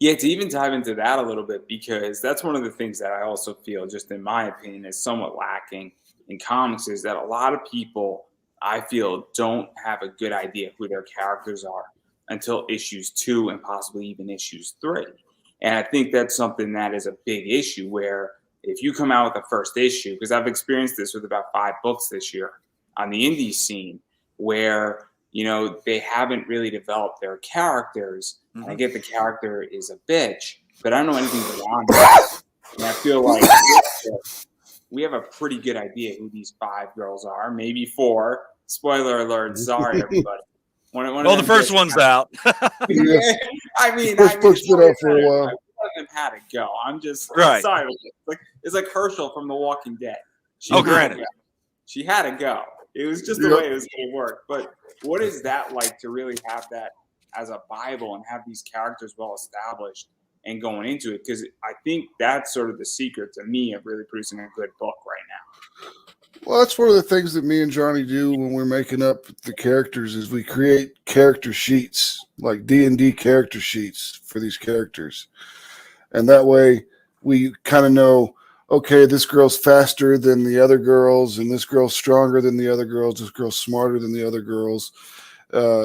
Yeah, to even dive into that a little bit, because that's one of the things that I also feel, just in my opinion, is somewhat lacking in comics, is that a lot of people, I feel, don't have a good idea who their characters are until issues 2 and possibly even issues 3. And I think that's something that is a big issue, where if you come out with the first issue, because I've experienced this with about 5 books this year on the indie scene, where they haven't really developed their characters. And I get the character is a bitch, but I don't know anything beyond that. And I feel like we have a pretty good idea who these 5 girls are, maybe 4. Spoiler alert! Sorry, everybody. Well, the first one's out. I mean, first book's been out for a while. One of them had to go. I'm just right. Sorry. It's like Herschel from The Walking Dead. Granted. She had to go. It was just the way it was going to work. But what is that like to really have that as a Bible and have these characters well established and going into it? Because I think that's sort of the secret to me of really producing a good book right now. Well, that's one of the things that me and Johnny do when we're making up the characters is we create character sheets, like D&D character sheets for these characters. And that way we kind of know, okay, this girl's faster than the other girls, and this girl's stronger than the other girls, this girl's smarter than the other girls. This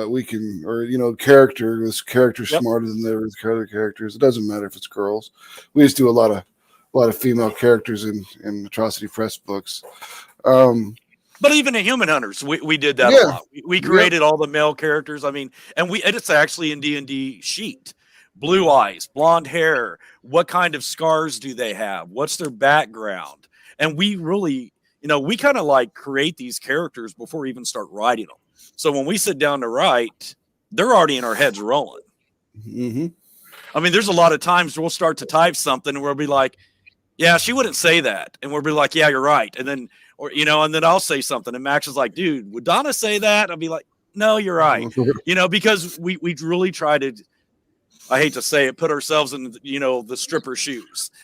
character's smarter than the other characters. It doesn't matter if it's girls. We just do a lot of female characters in Atrocity Press books. But even in Human Hunters, we did that a lot. We created all the male characters. I mean, and it's actually in D&D sheet. Blue eyes, blonde hair, what kind of scars do they have? What's their background? And we really, we kind of like create these characters before we even start writing them. So when we sit down to write, they're already in our heads rolling. Mm-hmm. I mean, there's a lot of times we'll start to type something and we'll be like, yeah, she wouldn't say that. And we'll be like, yeah, you're right. And then, and then I'll say something. And Max is like, dude, would Donna say that? I'll be like, no, you're right. Because we really try to, I hate to say it, put ourselves in, the stripper shoes.